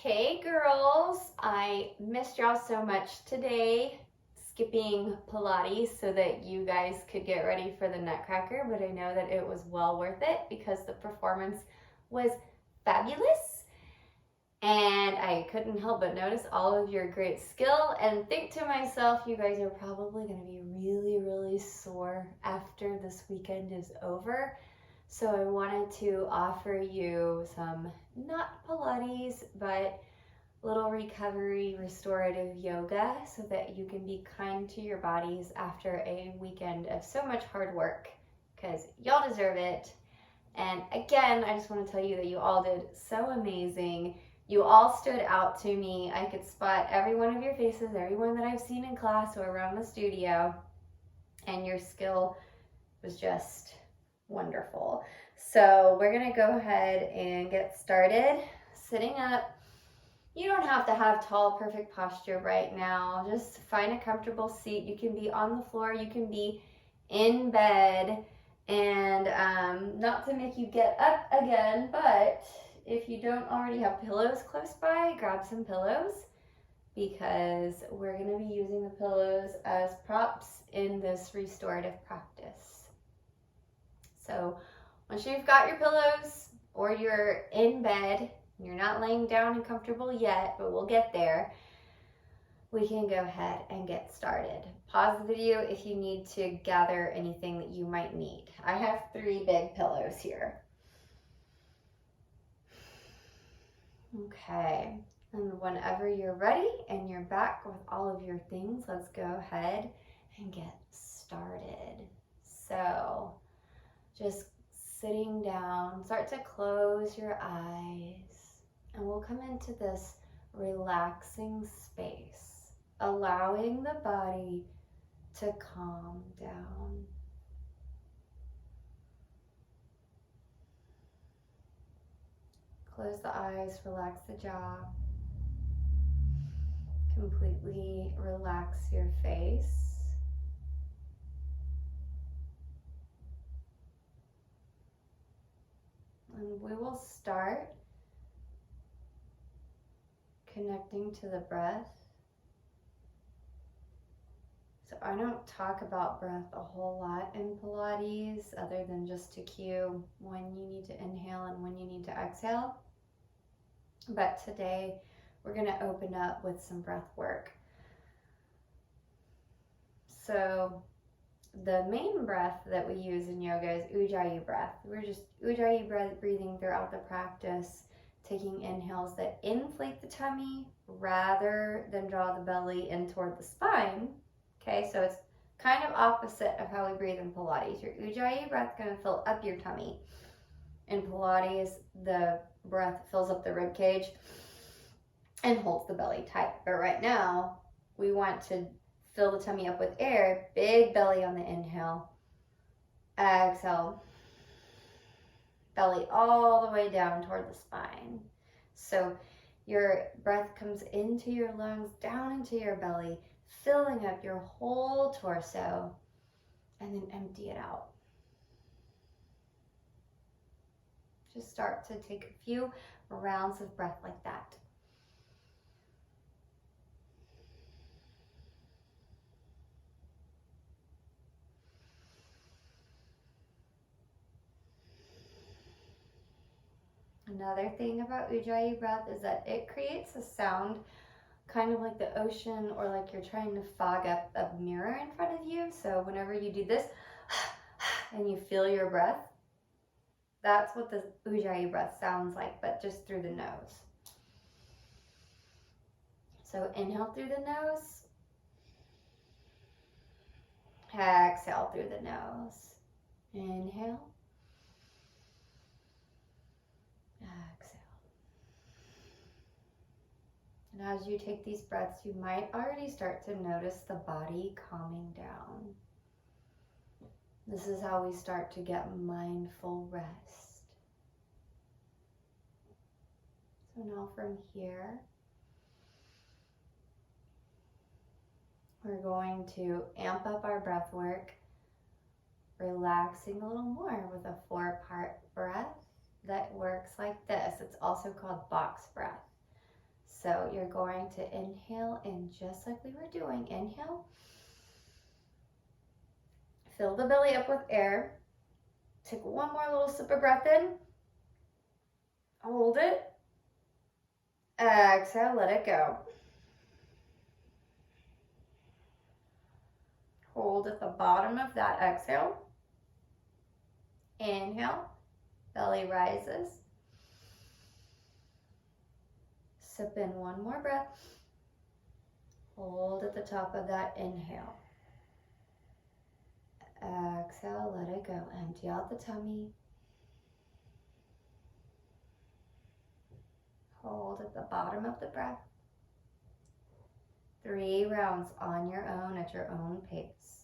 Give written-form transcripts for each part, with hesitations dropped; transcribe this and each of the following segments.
Hey girls, I missed y'all so much today, skipping Pilates so that you guys could get ready for the Nutcracker, but I know that it was well worth it because the performance was fabulous. And I couldn't help but notice all of your great skill and think to myself, you guys are probably going to be really sore after this weekend is over. So I wanted to offer you some, not Pilates, but little recovery restorative yoga so that you can be kind to your bodies after a weekend of so much hard work, because y'all deserve it. And again, I just want to tell you that you all did so amazing. You all stood out to me. I could spot every one of your faces, everyone that I've seen in class or around the studio, and your skill was just wonderful. So we're gonna go ahead and get started. Sitting up. You don't have to have tall, perfect posture right now. Just find a comfortable seat. You can be on the floor, you can be in bed, and not to make you get up again, but if you don't already have pillows close by, grab some pillows, because we're going to be using the pillows as props in this restorative practice. So once you've got your pillows or you're in bed, you're not laying down and comfortable yet, but we'll get there, we can go ahead and get started. Pause the video if you need to gather anything that you might need. I have 3 big pillows here. Okay, and whenever you're ready and you're back with all of your things, let's go ahead and get started. So, just sitting down, start to close your eyes, and we'll come into this relaxing space, allowing the body to calm down. Close the eyes, relax the jaw. Completely relax your face. And we will start connecting to the breath. So I don't talk about breath a whole lot in Pilates other than just to cue when you need to inhale and when you need to exhale. But today we're going to open up with some breath work. So the main breath that we use in yoga is Ujjayi breath. We're just Ujjayi breathing throughout the practice, taking inhales that inflate the tummy rather than draw the belly in toward the spine. Okay, so it's kind of opposite of how we breathe in Pilates. Your Ujjayi breath is going to fill up your tummy. In Pilates, the breath fills up the rib cage and holds the belly tight. But right now, we want to fill the tummy up with air, big belly on the inhale. Exhale, belly all the way down toward the spine. So your breath comes into your lungs, down into your belly, filling up your whole torso, and then empty it out. Just start to take a few rounds of breath like that. Another thing about Ujjayi breath is that it creates a sound kind of like the ocean, or like you're trying to fog up a mirror in front of you. So whenever you do this and you feel your breath, that's what the Ujjayi breath sounds like, but just through the nose. So inhale through the nose, exhale through the nose. Inhale, exhale. And as you take these breaths, you might already start to notice the body calming down. This is how we start to get mindful rest. So now from here, we're going to amp up our breath work, relaxing a little more with a 4-part breath that works like this. It's also called box breath. So you're going to inhale in just like we were doing. Inhale. Fill the belly up with air. Take one more little sip of breath in. Hold it. Exhale, let it go. Hold at the bottom of that exhale. Inhale, belly rises. Sip in one more breath. Hold at the top of that inhale. Exhale, let it go. Empty out the tummy. Hold at the bottom of the breath. 3 rounds on your own at your own pace.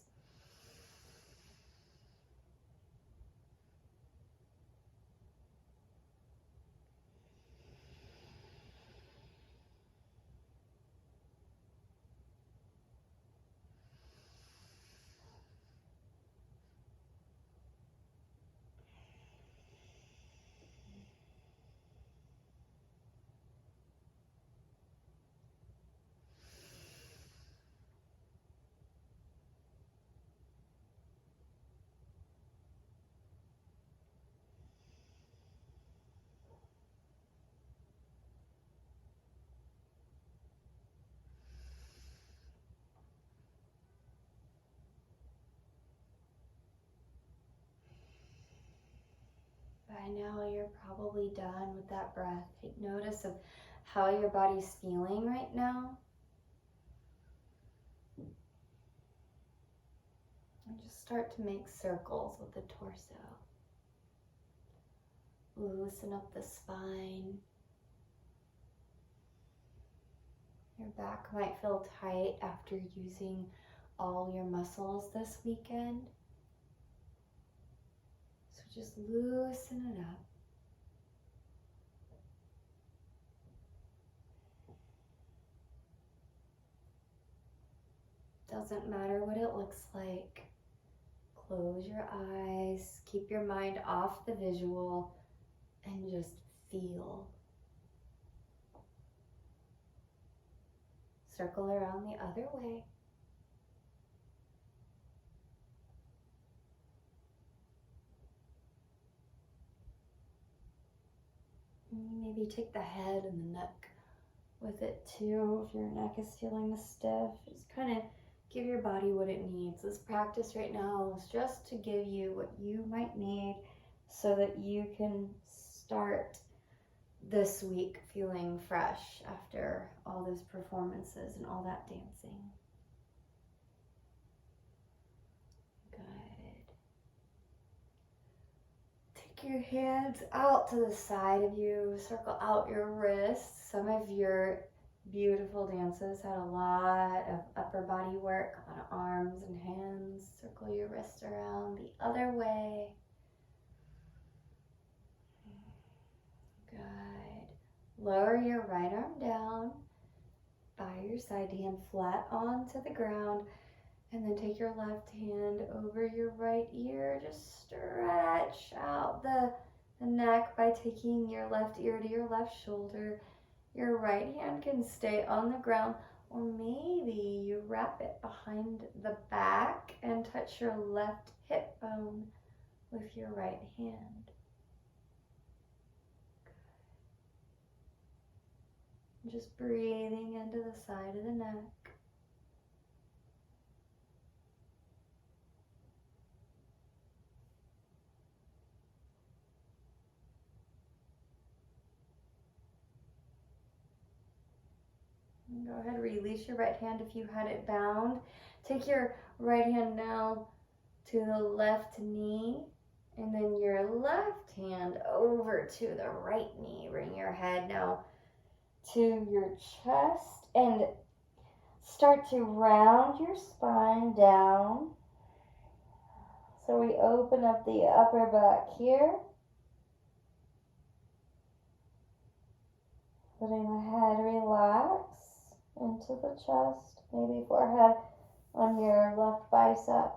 By now you're probably done with that breath. Take notice of how your body's feeling right now. And just start to make circles with the torso. Loosen up the spine. Your back might feel tight after using all your muscles this weekend. So just loosen it up. Doesn't matter what it looks like. Close your eyes, keep your mind off the visual, and just feel. Circle around the other way. Maybe take the head and the neck with it too. If your neck is feeling stiff, just kind of give your body what it needs. This practice right now is just to give you what you might need so that you can start this week feeling fresh after all those performances and all that dancing. Good. Take your hands out to the side of you. Circle out your wrists. Some of your beautiful dances had a lot of upper body work, a lot of arms and hands. Circle your wrists around the other way. Good. Lower your right arm down by your side hand flat onto the ground, and then take your left hand over your right ear. Just stretch out the neck by taking your left ear to your left shoulder. Your right hand can stay on the ground, or maybe you wrap it behind the back and touch your left hip bone with your right hand. Just breathing into the side of the neck. And go ahead, release your right hand if you had it bound. Take your right hand now to the left knee, and then your left hand over to the right knee. Bring your head now to your chest and start to round your spine down. So we open up the upper back here. Letting the head relax into the chest, maybe forehead on your left bicep.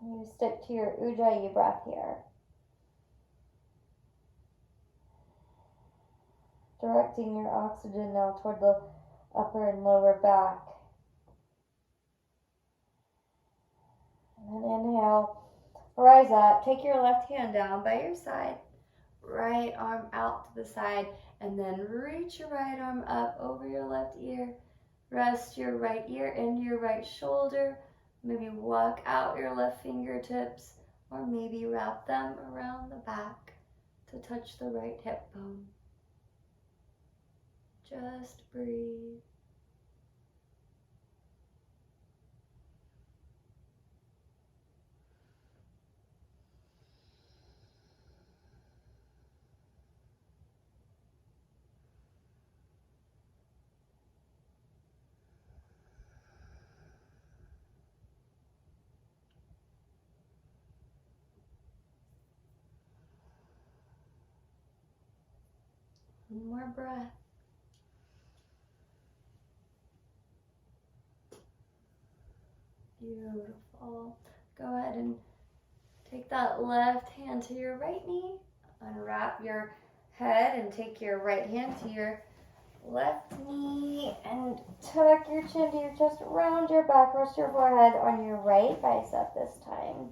You stick to your Ujjayi breath here. Directing your oxygen now toward the upper and lower back. And then inhale, rise up, take your left hand down by your side, right arm out to the side, and then reach your right arm up over your left ear. Rest your right ear into your right shoulder. Maybe walk out your left fingertips, or maybe wrap them around the back to touch the right hip bone. Just breathe. One more breath. Beautiful. Go ahead and take that left hand to your right knee. Unwrap your head and take your right hand to your left knee and tuck your chin to your chest, round your back, rest your forehead on your right bicep this time.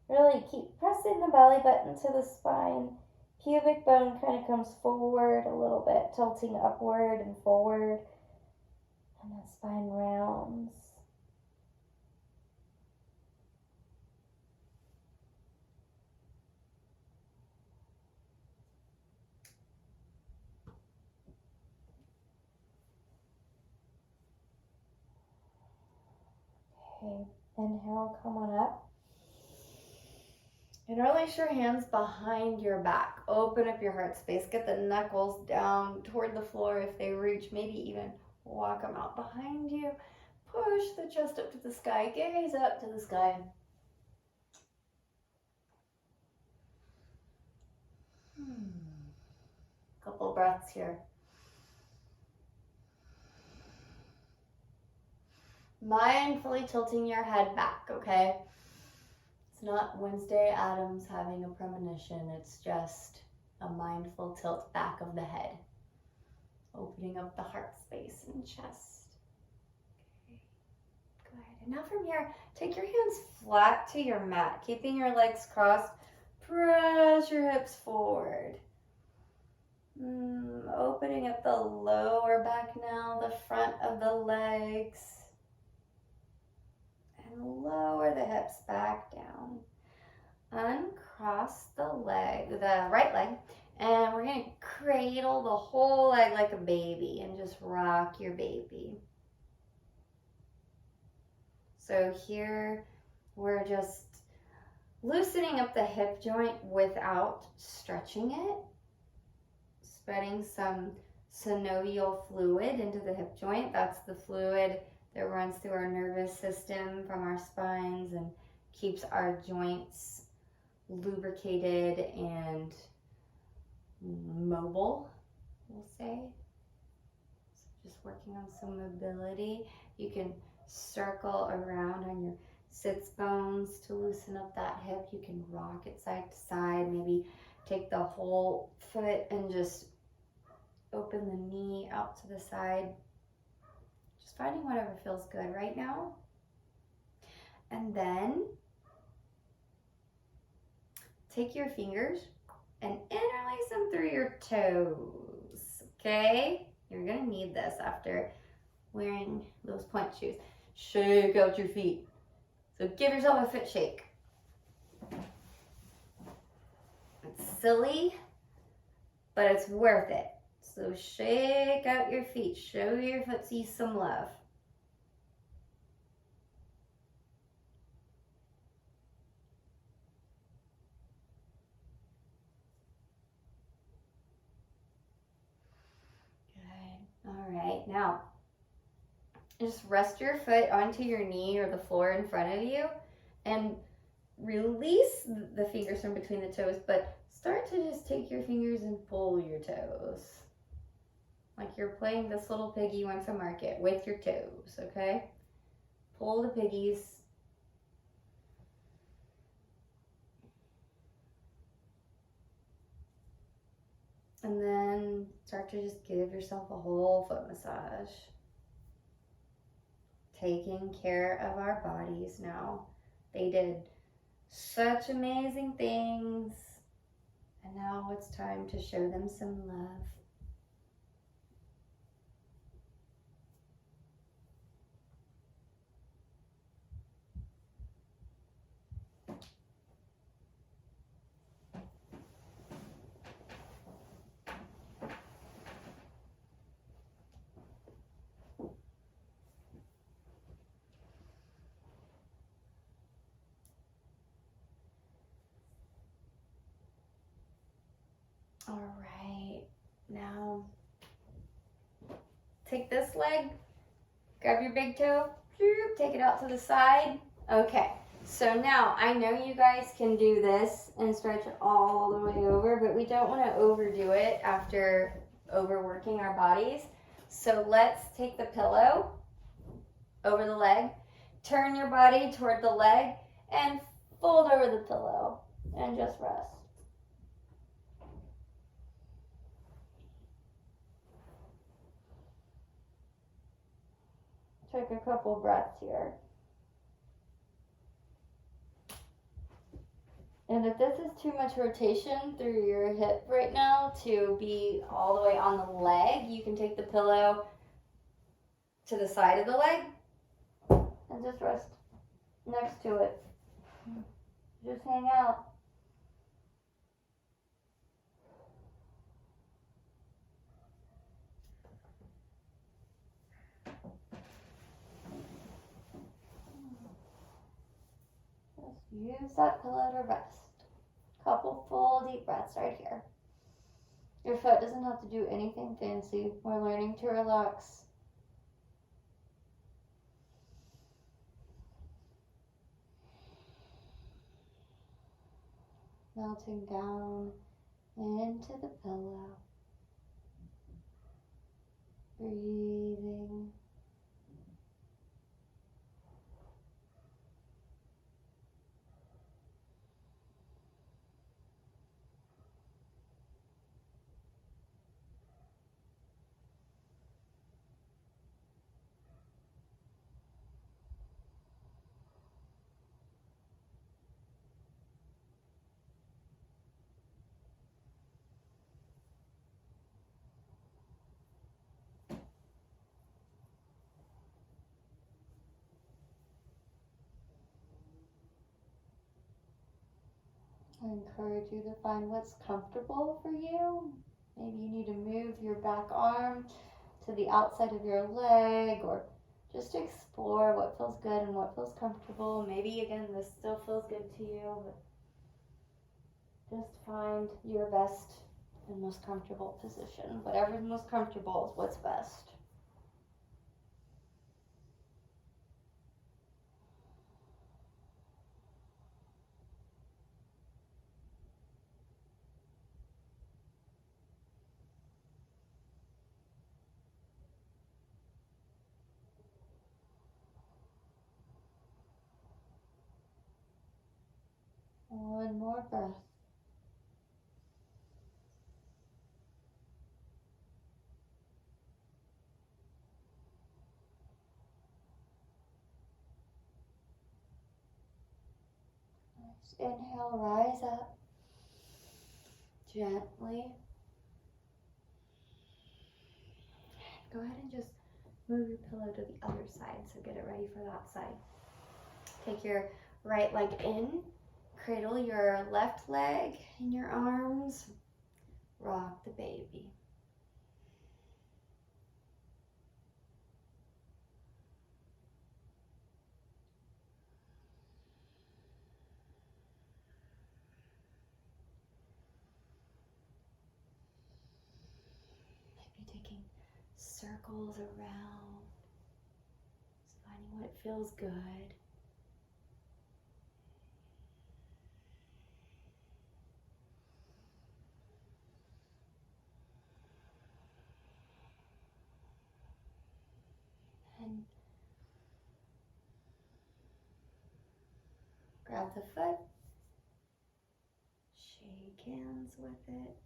Really keep pressing the belly button to the spine. Pubic bone kind of comes forward a little bit, tilting upward and forward, and the spine rounds. Okay, inhale, come on up. And release your hands behind your back. Open up your heart space. Get the knuckles down toward the floor if they reach. Maybe even walk them out behind you. Push the chest up to the sky. Gaze up to the sky. Couple breaths here. Mindfully tilting your head back, okay? It's not Wednesday Addams having a premonition. It's just a mindful tilt back of the head. Opening up the heart space and chest. Okay, good. And now from here, take your hands flat to your mat, keeping your legs crossed. Press your hips forward. Opening up the lower back now, the front of the legs. And lower the hips back down. Uncross the right leg, and we're going to cradle the whole leg like a baby and just rock your baby. So here we're just loosening up the hip joint without stretching it, spreading some synovial fluid into the hip joint. That's the fluid that runs through our nervous system from our spines and keeps our joints lubricated and mobile, we'll say. So just working on some mobility. You can circle around on your sits bones to loosen up that hip. You can rock it side to side. Maybe take the whole foot and just open the knee out to the side. Just finding whatever feels good right now. And then take your fingers and interlace them through your toes, okay? You're gonna need this after wearing those point shoes. Shake out your feet. So give yourself a foot shake. It's silly, but it's worth it. So shake out your feet. Show your footsies some love. Good. All right. Now, just rest your foot onto your knee or the floor in front of you and release the fingers from between the toes, but start to just take your fingers and pull your toes. Like you're playing this little piggy went to market with your toes, okay? Pull the piggies And then start to just give yourself a whole foot massage. Taking care of our bodies now. They did such amazing things. And now it's time to show them some love. All right, now take this leg, grab your big toe, take it out to the side. Okay, so now I know you guys can do this and stretch it all the way over, but we don't want to overdo it after overworking our bodies. So let's take the pillow over the leg, turn your body toward the leg, and fold over the pillow and just rest. Take a couple breaths here. And if this is too much rotation through your hip right now to be all the way on the leg, you can take the pillow to the side of the leg and just rest next to it. Just hang out. Just use that pillow to rest. Couple full deep breaths right here. Your foot doesn't have to do anything fancy. We're learning to relax. Melting down into the pillow. Breathing. I encourage you to find what's comfortable for you. Maybe you need to move your back arm to the outside of your leg, or just explore what feels good and what feels comfortable. Maybe again this still feels good to you, but just find your best and most comfortable position. Whatever's most comfortable is what's best. One more breath. Just inhale, rise up gently. Go ahead and just move your pillow to the other side, so get it ready for that side. Take your right leg in, cradle your left leg in your arms, rock the baby. Maybe taking circles around, just finding what feels good. And grab the foot, shake hands with it,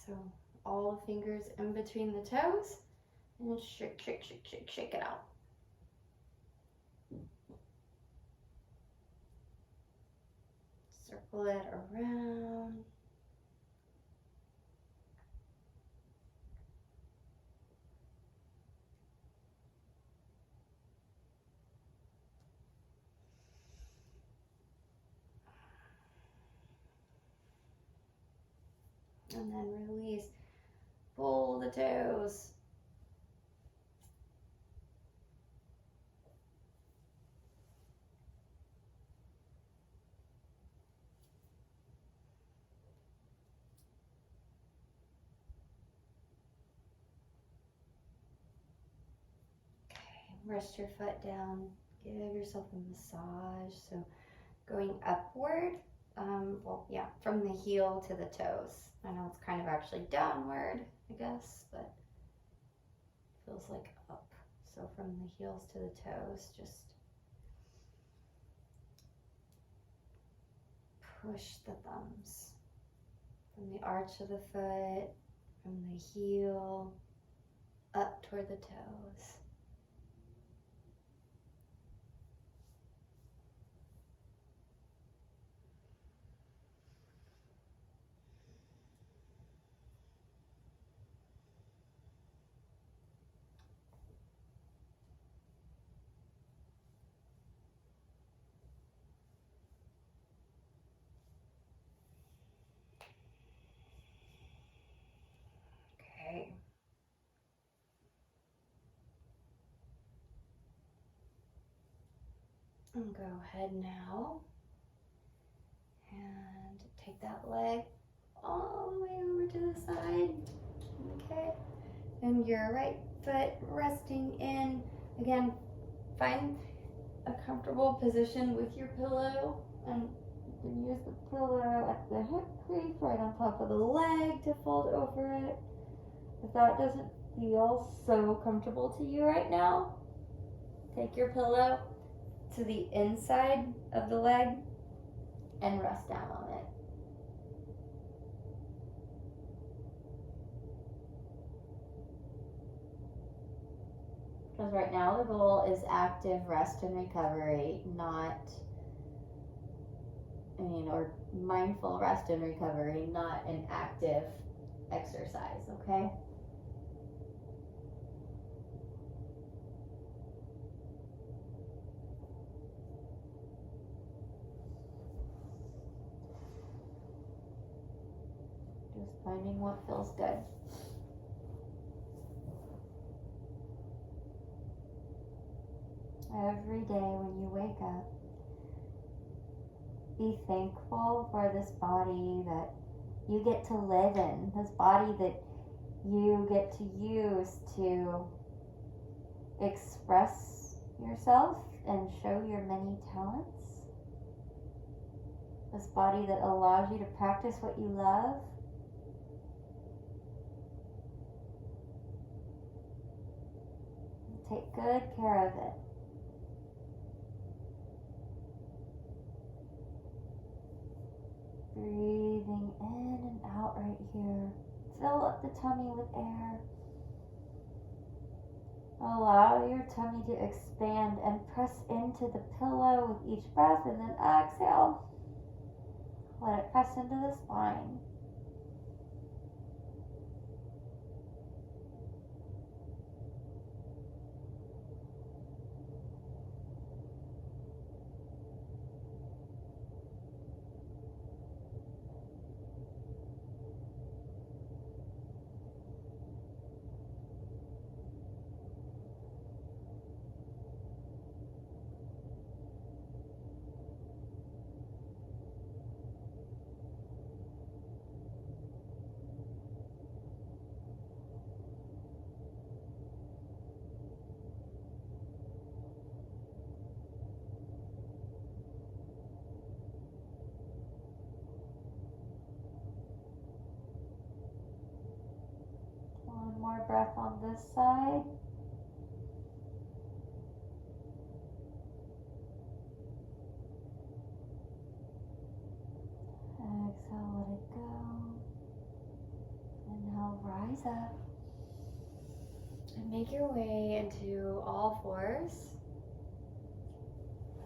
So all the fingers in between the toes, and shake, shake, shake, shake, shake it out. Circle it around. And then release. Pull the toes. Okay, rest your foot down. Give yourself a massage. So going upward, from the heel to the toes. I know it's kind of actually downward, I guess, but feels like up. So from the heels to the toes, just push the thumbs from the arch of the foot, from the heel, up toward the toes. Okay. And go ahead now and take that leg all the way over to the side. Okay. And your right foot resting in. Again, find a comfortable position with your pillow, and you can use the pillow at the hip crease right on top of the leg to fold over it. If that doesn't feel so comfortable to you right now, take your pillow to the inside of the leg and rest down on it. Because right now the goal is active rest and recovery, or mindful rest and recovery, not an active exercise, okay? Just finding what feels good. Every day when you wake up, be thankful for this body that you get to live in, this body that you get to use to express yourself and show your many talents. This body that allows you to practice what you love. Take good care of it. Breathing in and out right here. Fill up the tummy with air. Allow your tummy to expand and press into the pillow with each breath, and then exhale. Let it press into the spine. One more breath on this side. Exhale, let it go. And up. And make your way into all fours.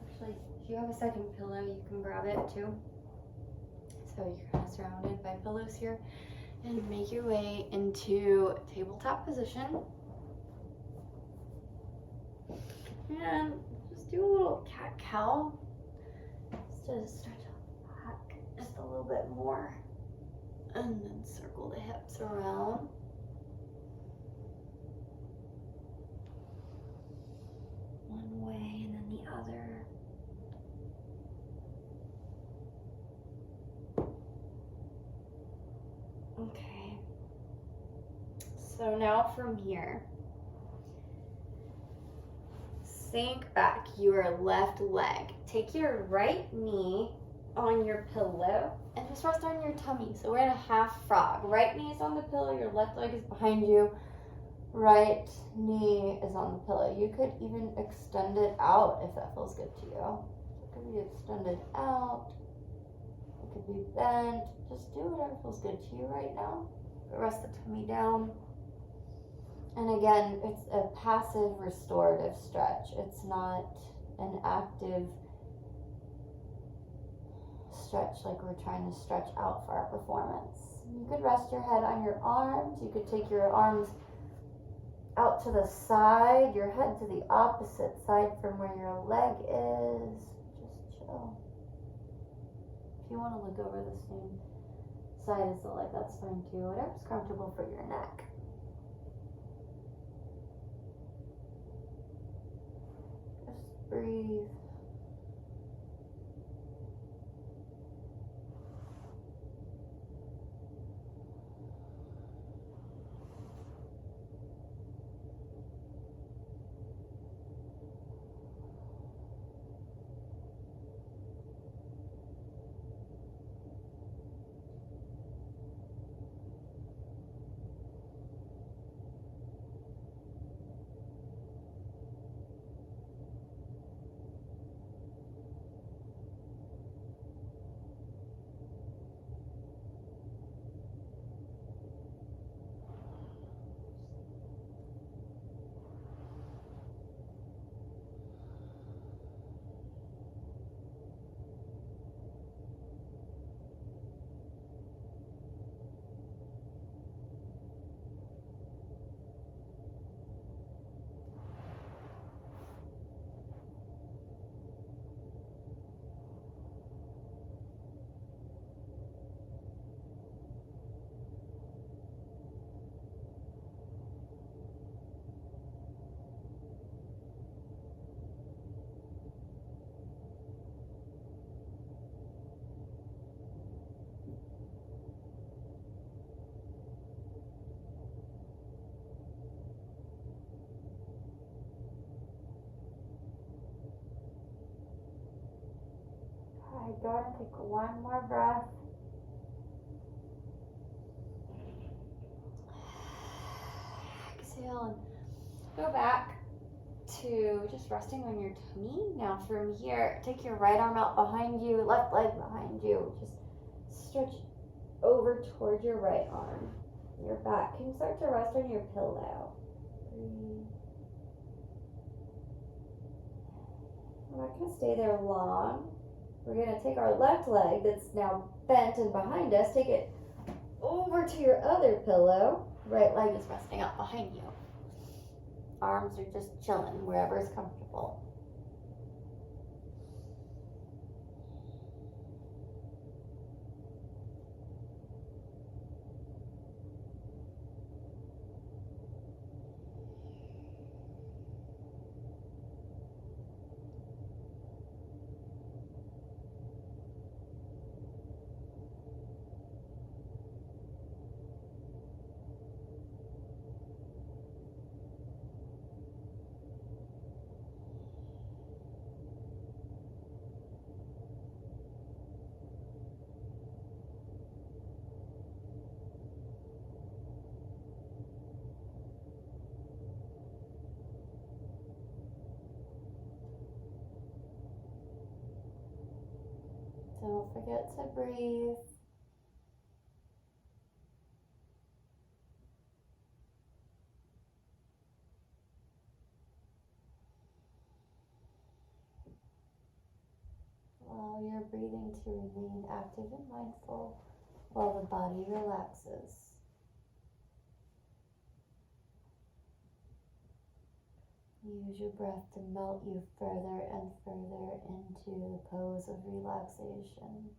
Actually, if you have a second pillow, you can grab it too. So you're kind of surrounded by pillows here. And make your way into tabletop position. And just do a little cat-cow. Just to stretch out the back just a little bit more. And then circle the hips around. One way and then the other. Okay. So now from here, sink back your left leg. Take your right knee on your pillow and just rest on your tummy. So we're in a half frog. Right knee is on the pillow, your left leg is behind you. Right knee is on the pillow. You could even extend it out if that feels good to you. It could be extended out. It could be bent. Just do whatever feels good to you right now. Rest the tummy down. And again, it's a passive restorative stretch. It's not an active stretch like we're trying to stretch out for our performance. You could rest your head on your arms. You could take your arms out to the side, your head to the opposite side from where your leg is. Just chill. If you want to look over the same side as the leg, that's fine too. Whatever's comfortable for your neck. Just breathe. Okay, go ahead and take one more breath. Exhale and go back to just resting on your tummy. Now from here, take your right arm out behind you, left leg behind you. Just stretch over towards your right arm. Your back can start to rest on your pillow. Breathe. We're not going to stay there long. We're going to take our left leg that's now bent and behind us, take it over to your other pillow. Right leg is resting up behind you. Arms are just chilling wherever is comfortable. Don't forget to breathe. breathing to remain active and mindful while the body relaxes. Use your breath to melt you further and further into the pose of relaxation.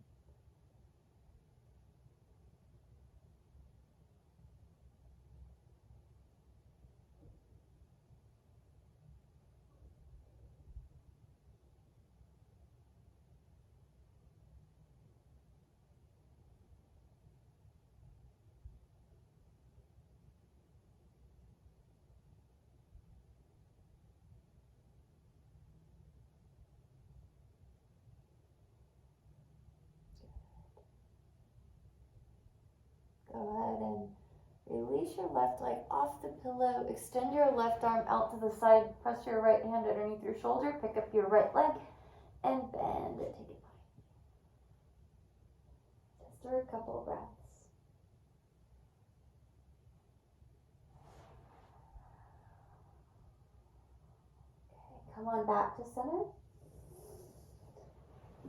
Go ahead and release your left leg off the pillow. Extend your left arm out to the side. Press your right hand underneath your shoulder. Pick up your right leg and bend it. Take it back. Just for a couple of breaths. Okay, come on back to center.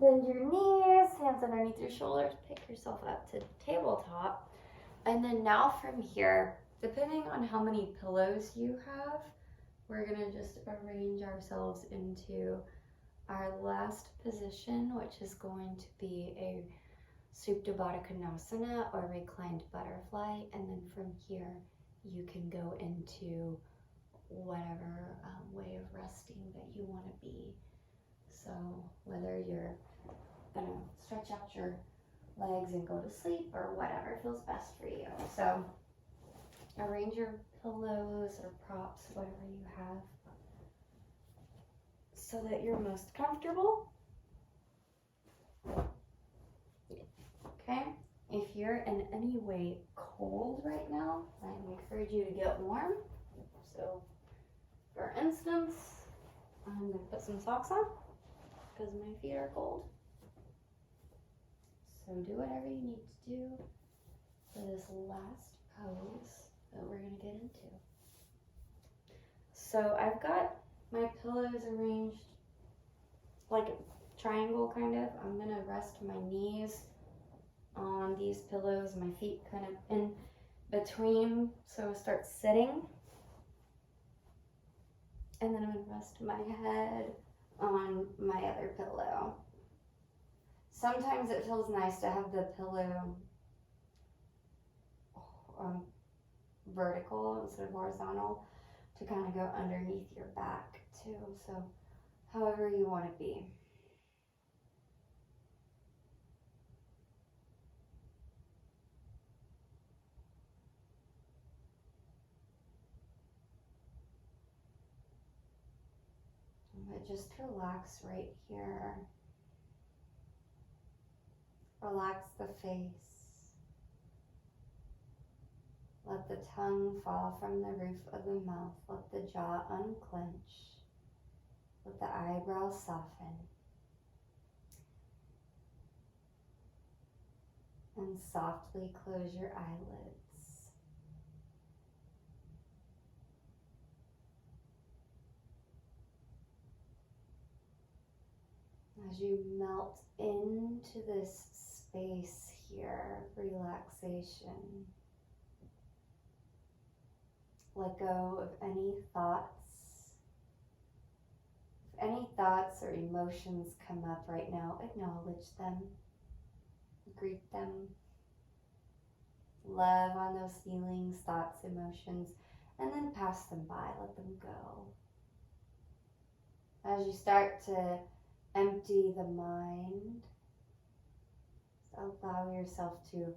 Bend your knees, hands underneath your shoulders. Pick yourself up to tabletop. And then now from here, depending on how many pillows you have, we're gonna just arrange ourselves into our last position, which is going to be a Supta Baddha Konasana or reclined butterfly. And then from here, you can go into whatever way of resting that you want to be. So whether you're gonna stretch out your legs and go to sleep or whatever feels best for you. So arrange your pillows or props, whatever you have, so that you're most comfortable. Okay, if you're in any way cold right now, I encourage you to get warm. So for instance, I'm gonna put some socks on because my feet are cold. So do whatever you need to do for this last pose that we're gonna get into. So I've got my pillows arranged like a triangle kind of. I'm gonna rest my knees on these pillows, my feet kind of in between. So start sitting. And then I'm gonna rest my head on my other pillow. Sometimes it feels nice to have the pillow vertical instead of horizontal to kind of go underneath your back too. So however you want to be. But just relax right here. Relax the face. Let the tongue fall from the roof of the mouth. Let the jaw unclench. Let the eyebrows soften. And softly close your eyelids. As you melt into this space here of relaxation, let go of any thoughts. If any thoughts or emotions come up right now, acknowledge them, greet them, love on those feelings, thoughts, emotions, and then pass them by, let them go. As you start to empty the mind, allow yourself to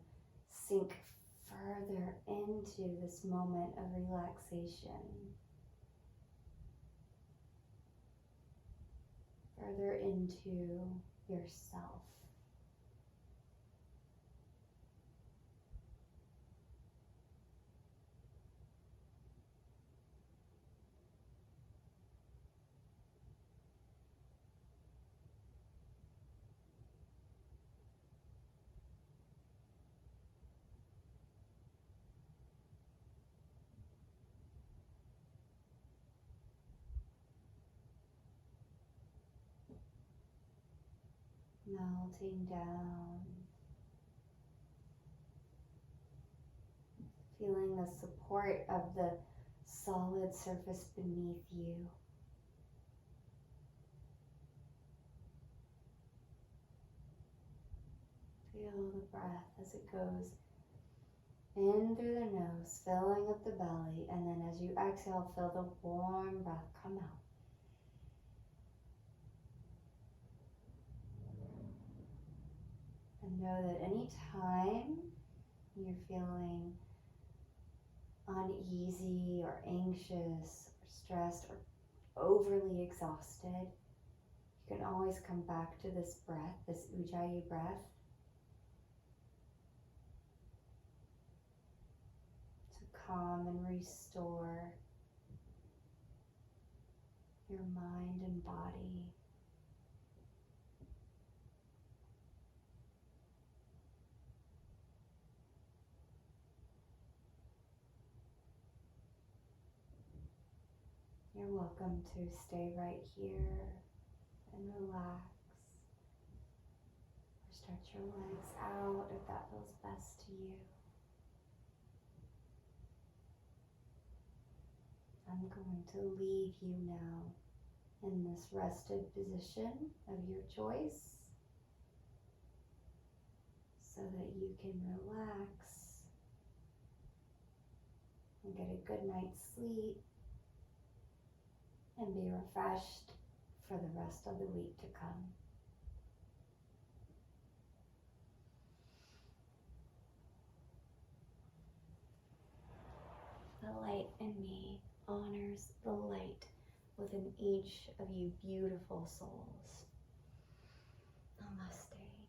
sink further into this moment of relaxation, further into yourself. melting down, feeling the support of the solid surface beneath you. Feel the breath as it goes in through the nose, filling up the belly, and then as you exhale, feel the warm breath come out. And know that any time you're feeling uneasy or anxious or stressed or overly exhausted, you can always come back to this breath, this Ujjayi breath, to calm and restore your mind and body. You're welcome to stay right here and relax. Or stretch your legs out if that feels best to you. I'm going to leave you now in this rested position of your choice so that you can relax and get a good night's sleep and be refreshed for the rest of the week to come. The light in me honors the light within each of you beautiful souls. Namaste.